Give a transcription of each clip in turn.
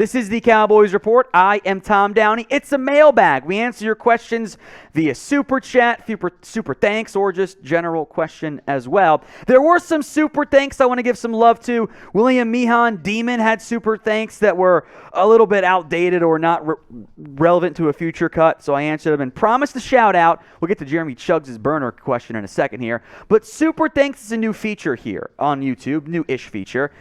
This is the Cowboys Report. I am Tom Downey. It's a mailbag. We answer your questions via Super Chat, super thanks, or just general question as well. There were some super thanks I want to give some love to. William Mihan Demon had super thanks that were a little bit outdated or not relevant to a future cut, so I answered them and promised a shout out. We'll get to Jeremy Chuggs' burner question in a second here. But super thanks is a new feature here on YouTube, new-ish feature.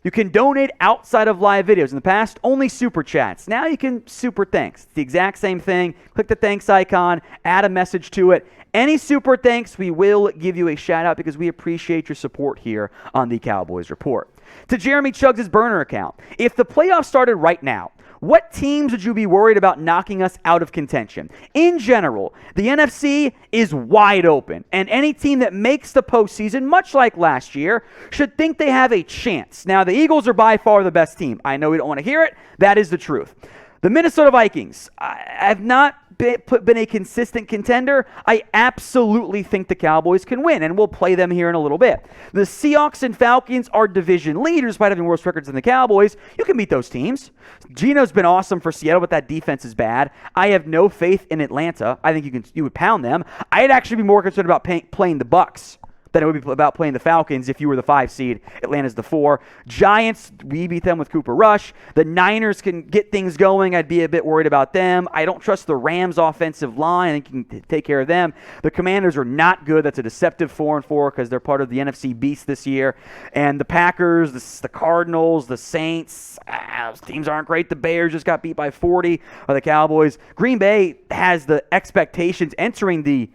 You can donate outside of live videos. In the past, only super chats. Now you can super thanks. It's the exact same thing. Click the thanks icon, add a message to it. Any super thanks, we will give you a shout out because we appreciate your support here on the Cowboys Report. To Jeremy Chuggs' burner account, if the playoffs started right now, what teams would you be worried about knocking us out of contention? In general, the NFC is wide open, and any team that makes the postseason, much like last year, should think they have a chance. Now, the Eagles are by far the best team. I know we don't want to hear it. That is the truth. The Minnesota Vikings have not been a consistent contender. I absolutely think the Cowboys can win, and we'll play them here in a little bit. The Seahawks and Falcons are division leaders, despite having worse records than the Cowboys. You can beat those teams. Gino's been awesome for Seattle, but that defense is bad. I have no faith in Atlanta. I think you would pound them. I'd actually be more concerned about playing the Bucs than it would be about playing the Falcons if you were the 5 seed. Atlanta's the 4. Giants, we beat them with Cooper Rush. The Niners can get things going. I'd be a bit worried about them. I don't trust the Rams' offensive line. I think you can take care of them. The Commanders are not good. That's a deceptive 4-4 because they're part of the NFC Beast this year. And the Packers, the Cardinals, the Saints, those teams aren't great. The Bears just got beat by 40 by the Cowboys. Green Bay has the expectations entering the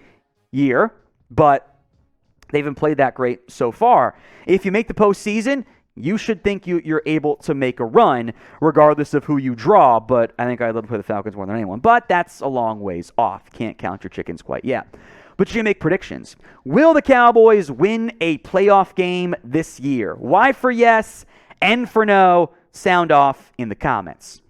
year, but they haven't played that great so far. If you make the postseason, you should think you're able to make a run, regardless of who you draw. But I think I'd love to play the Falcons more than anyone. But that's a long ways off. Can't count your chickens quite yet. But you can make predictions. Will the Cowboys win a playoff game this year? Y for yes, N for no. Sound off in the comments.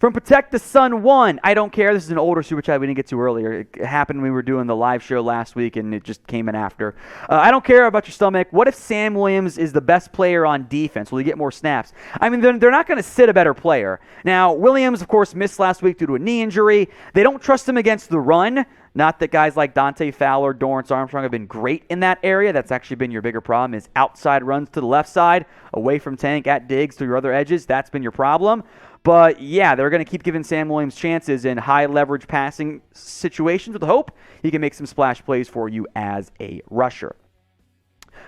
From Protect the Sun 1, I don't care. This is an older super chat we didn't get to earlier. It happened when we were doing the live show last week, and it just came in after. I don't care about your stomach. What if Sam Williams is the best player on defense? Will he get more snaps? I mean, they're not going to sit a better player. Now, Williams, of course, missed last week due to a knee injury. They don't trust him against the run. Not that guys like Dante Fowler, Dorrance Armstrong have been great in that area. That's actually been your bigger problem, is outside runs to the left side, away from Tank, at Diggs, through your other edges. That's been your problem. But, yeah, they're going to keep giving Sam Williams chances in high-leverage passing situations with the hope he can make some splash plays for you as a rusher.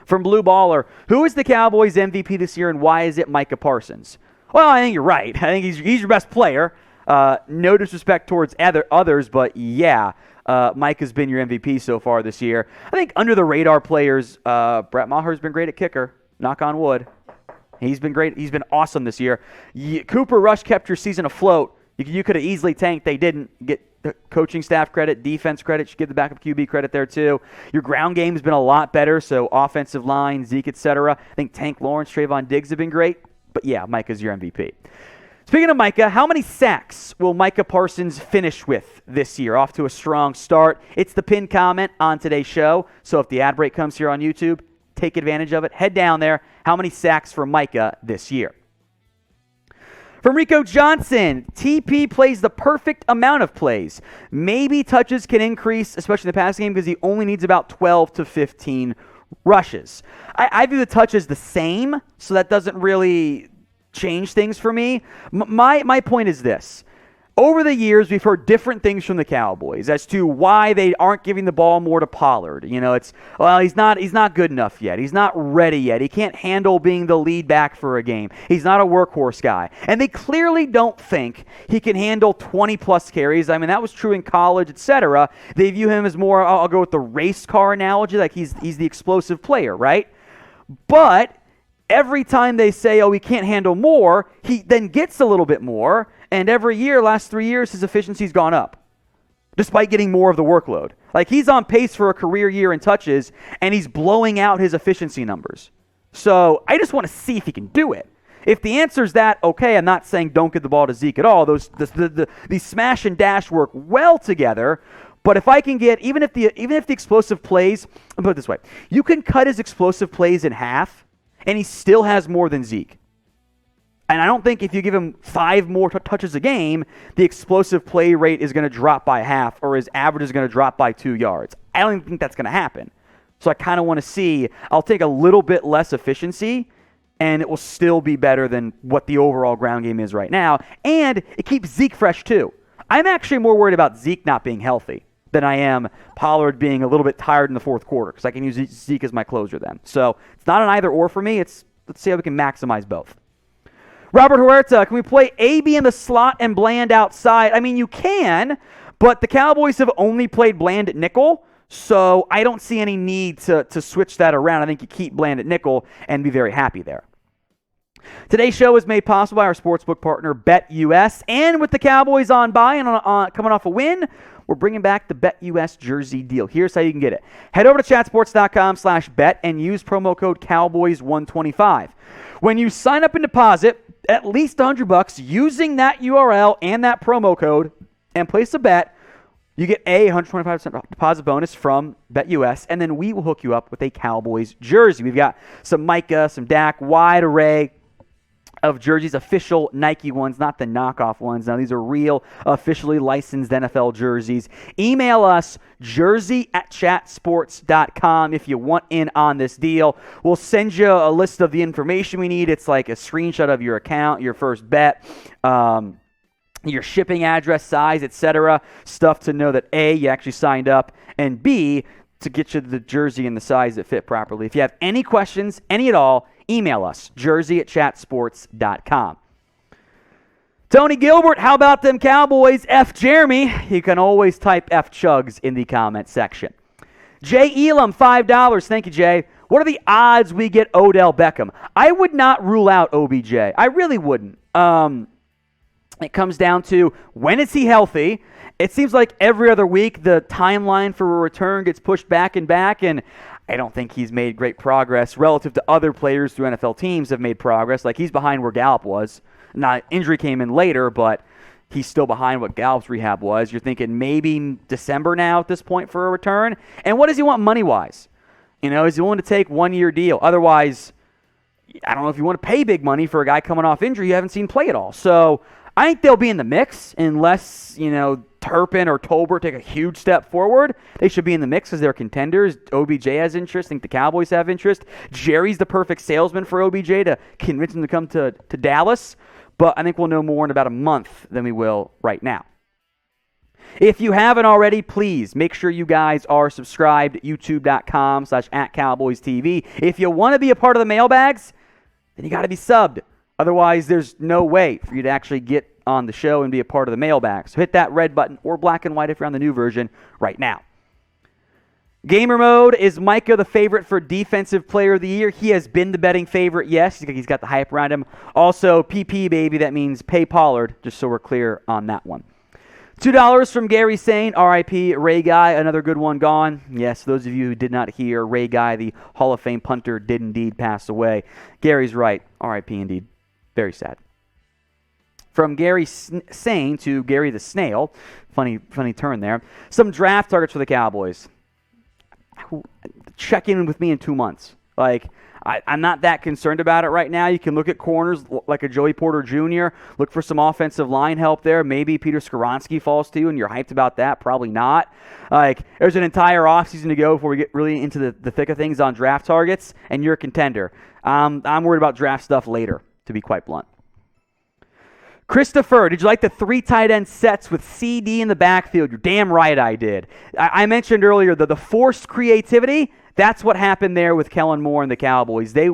From Blue Baller, who is the Cowboys MVP this year, and why is it Micah Parsons? Well, I think you're right. I think he's your best player. No disrespect towards others, but, yeah, Micah's been your MVP so far this year. I think under-the-radar players, Brett Maher's been great at kicker. Knock on wood. He's been great. He's been awesome this year. Cooper Rush kept your season afloat. You could have easily tanked. They didn't. Get the coaching staff credit, defense credit. You give the backup QB credit there too. Your ground game has been a lot better, so offensive line, Zeke, etc. I think Tank Lawrence, Trayvon Diggs have been great. But yeah, Micah's your MVP. Speaking of Micah, how many sacks will Micah Parsons finish with this year? Off to a strong start. It's the pinned comment on today's show, so if the ad break comes here on YouTube, take advantage of it. Head down there. How many sacks for Micah this year? From Rico Johnson, TP plays the perfect amount of plays. Maybe touches can increase, especially in the passing game, because he only needs about 12 to 15 rushes. I view the touches the same, so that doesn't really change things for me. My point is this. Over the years, we've heard different things from the Cowboys as to why they aren't giving the ball more to Pollard. You know, he's not good enough yet. He's not ready yet. He can't handle being the lead back for a game. He's not a workhorse guy. And they clearly don't think he can handle 20-plus carries. I mean, that was true in college, etc. They view him as more, I'll go with the race car analogy, like he's the explosive player, right? But every time they say, oh, he can't handle more, he then gets a little bit more. And every year, last 3 years, his efficiency's gone up, despite getting more of the workload. Like, he's on pace for a career year in touches, and he's blowing out his efficiency numbers. So I just want to see if he can do it. If the answer is that, okay, I'm not saying don't get the ball to Zeke at all. These smash and dash work well together. But if I can get, even if the explosive plays, I'll put it this way, you can cut his explosive plays in half, and he still has more than Zeke. And I don't think if you give him 5 more touches a game, the explosive play rate is going to drop by half or his average is going to drop by 2 yards. I don't even think that's going to happen. So I kind of want to see, I'll take a little bit less efficiency, and it will still be better than what the overall ground game is right now. And it keeps Zeke fresh too. I'm actually more worried about Zeke not being healthy than I am Pollard being a little bit tired in the fourth quarter, because I can use Zeke as my closer then. So it's not an either or for me. Let's see how we can maximize both. Robert Huerta, can we play AB in the slot and Bland outside? I mean, you can, but the Cowboys have only played Bland at nickel, so I don't see any need to switch that around. I think you keep Bland at nickel and be very happy there. Today's show is made possible by our sportsbook partner, BetUS, and with the Cowboys on bye and coming off a win, we're bringing back the BetUS jersey deal. Here's how you can get it. Head over to chatsports.com/bet and use promo code Cowboys125. When you sign up and deposit at least $100 using that URL and that promo code and place a bet, you get a 125% deposit bonus from BetUS, and then we will hook you up with a Cowboys jersey. We've got some Micah, some Dak, wide array of jerseys, official Nike ones, not the knockoff ones. Now, these are real, officially licensed NFL jerseys. Email us, jersey@chatsports.com, if you want in on this deal. We'll send you a list of the information we need. It's like a screenshot of your account, your first bet, your shipping address, size, etc. Stuff to know that A, you actually signed up, and B, to get you the jersey and the size that fit properly. If you have any questions, any at all, email us, jersey@chatsports.com. Tony Gilbert, how about them Cowboys? F Jeremy. You can always type F Chugs in the comment section. Jay Elam, $5. Thank you, Jay. What are the odds we get Odell Beckham? I would not rule out OBJ. I really wouldn't. It comes down to, when is he healthy? It seems like every other week the timeline for a return gets pushed back, and I don't think he's made great progress relative to other players through NFL teams have made progress. Like, he's behind where Gallup was. Now, injury came in later, but he's still behind what Gallup's rehab was. You're thinking maybe December now at this point for a return. And what does he want money-wise? Is he willing to take 1-year deal? Otherwise, I don't know if you want to pay big money for a guy coming off injury you haven't seen play at all. So I think they'll be in the mix unless, Turpin or Tolbert take a huge step forward. They should be in the mix because they're contenders. OBJ has interest. I think the Cowboys have interest. Jerry's the perfect salesman for OBJ to convince him to come to Dallas. But I think we'll know more in about a month than we will right now. If you haven't already, please make sure you guys are subscribed at youtube.com/@CowboysTV. If you want to be a part of the mailbags, then you got to be subbed. Otherwise, there's no way for you to actually get on the show and be a part of the mailbag. So hit that red button, or black and white if you're on the new version, right now. Gamer Mode, is Micah the favorite for Defensive Player of the Year? He has been the betting favorite, yes. He's got the hype around him. Also, PP, baby, that means pay Pollard, just so we're clear on that one. $2 from Gary Sane, RIP, Ray Guy, another good one gone. Yes, those of you who did not hear, Ray Guy, the Hall of Fame punter, did indeed pass away. Gary's right, RIP indeed. Very sad. From Gary Sane to Gary the Snail, funny turn there. Some draft targets for the Cowboys. Check in with me in 2 months. I'm not that concerned about it right now. You can look at corners like a Joey Porter Jr., look for some offensive line help there. Maybe Peter Skoronski falls to you and you're hyped about that. Probably not. There's an entire offseason to go before we get really into the thick of things on draft targets, and you're a contender. I'm worried about draft stuff later, to be quite blunt. Christopher, did you like the 3 tight end sets with CD in the backfield? You're damn right I did. I mentioned earlier the forced creativity. That's what happened there with Kellen Moore and the Cowboys. They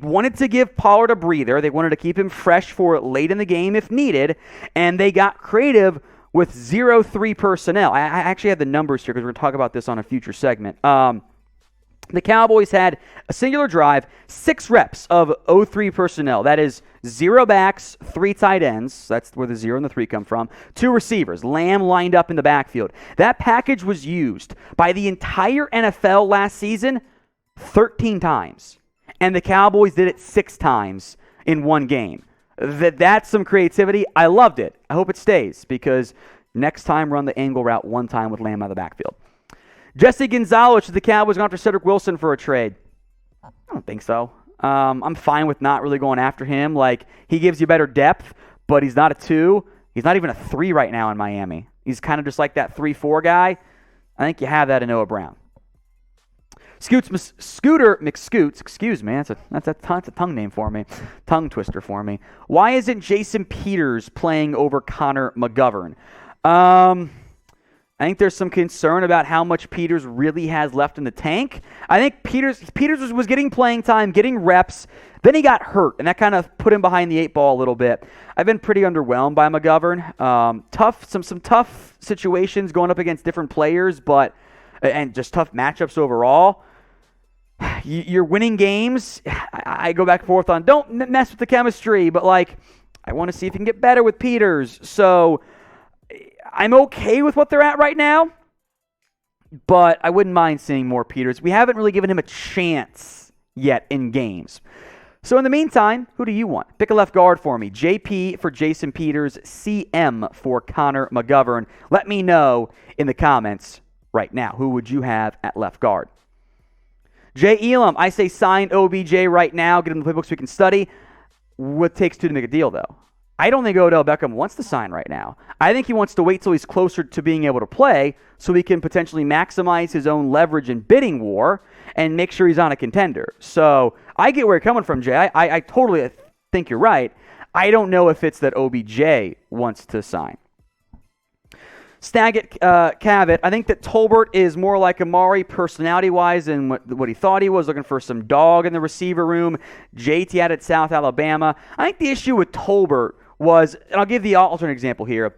wanted to give Pollard a breather. They wanted to keep him fresh for late in the game if needed, and they got creative with 0-3 personnel. I actually have the numbers here because we're going to talk about this on a future segment. The Cowboys had a singular drive, 6 reps of 0-3 personnel. That is 0 backs, 3 tight ends. That's where the 0 and the 3 come from. 2 receivers. Lamb lined up in the backfield. That package was used by the entire NFL last season 13 times. And the Cowboys did it 6 times in one game. That's some creativity. I loved it. I hope it stays because next time run the angle route 1 time with Lamb out of the backfield. Jesse Gonzalez, the Cowboys going after Cedrick Wilson for a trade. I don't think so. I'm fine with not really going after him. Like, he gives you better depth, but he's not a 2. He's not even a 3 right now in Miami. He's kind of just like that 3-4 guy. I think you have that in Noah Brown. Scooter McScoots, excuse me, that's a tongue name for me, tongue twister for me. Why isn't Jason Peters playing over Connor McGovern? I think there's some concern about how much Peters really has left in the tank. I think Peters was getting playing time, getting reps. Then he got hurt, and that kind of put him behind the 8 ball a little bit. I've been pretty underwhelmed by McGovern. Some tough situations going up against different players, and just tough matchups overall. You're winning games. I go back and forth on don't mess with the chemistry, but I want to see if you can get better with Peters. So I'm okay with what they're at right now, but I wouldn't mind seeing more Peters. We haven't really given him a chance yet in games. So in the meantime, who do you want? Pick a left guard for me. JP for Jason Peters, CM for Connor McGovern. Let me know in the comments right now. Who would you have at left guard? Jay Elam, I say sign OBJ right now. Get him the playbooks we can study. What takes 2 to make a deal, though? I don't think Odell Beckham wants to sign right now. I think he wants to wait till he's closer to being able to play so he can potentially maximize his own leverage in bidding war and make sure he's on a contender. So I get where you're coming from, Jay. I totally think you're right. I don't know if it's that OBJ wants to sign. Staggett Cavett, I think that Tolbert is more like Amari personality-wise than what he thought he was, looking for some dog in the receiver room. JT out at South Alabama. I think the issue with Tolbert was, and I'll give the alternate example here,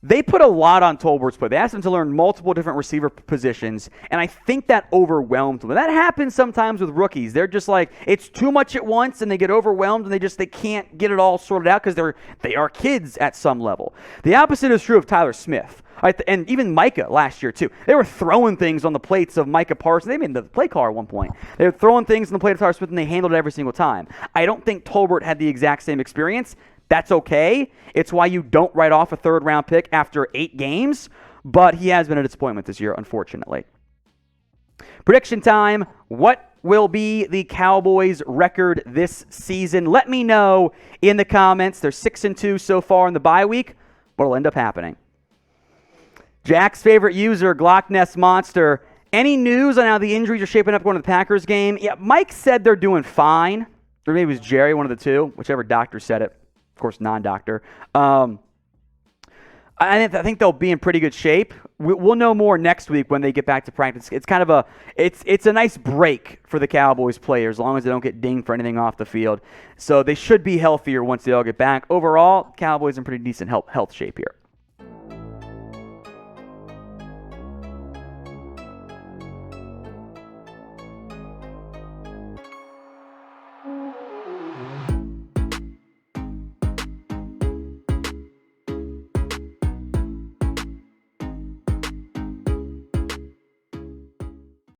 they put a lot on Tolbert's play. They asked him to learn multiple different receiver positions, and I think that overwhelmed him. That happens sometimes with rookies. They're just like, it's too much at once, and they get overwhelmed, and they can't get it all sorted out because they are kids at some level. The opposite is true of Tyler Smith. And even Micah last year, too. They were throwing things on the plates of Micah Parsons. They made the play caller at one point. They were throwing things on the plate of Tyler Smith, and they handled it every single time. I don't think Tolbert had the exact same experience. That's okay. It's why you don't write off a 3rd-round pick after 8 games, but he has been a disappointment this year, unfortunately. Prediction time. What will be the Cowboys' record this season? Let me know in the comments. They're 6-2 so far in the bye week. What'll end up happening? Jack's favorite user, Glock Nest Monster. Any news on how the injuries are shaping up going to the Packers game? Yeah, Mike said they're doing fine. Or maybe it was Jerry, one of the two, whichever doctor said it. Of course, non-doctor. I think they'll be in pretty good shape. We'll know more next week when they get back to practice. It's kind of it's a nice break for the Cowboys players, as long as they don't get dinged for anything off the field. So they should be healthier once they all get back. Overall, Cowboys in pretty decent health shape here.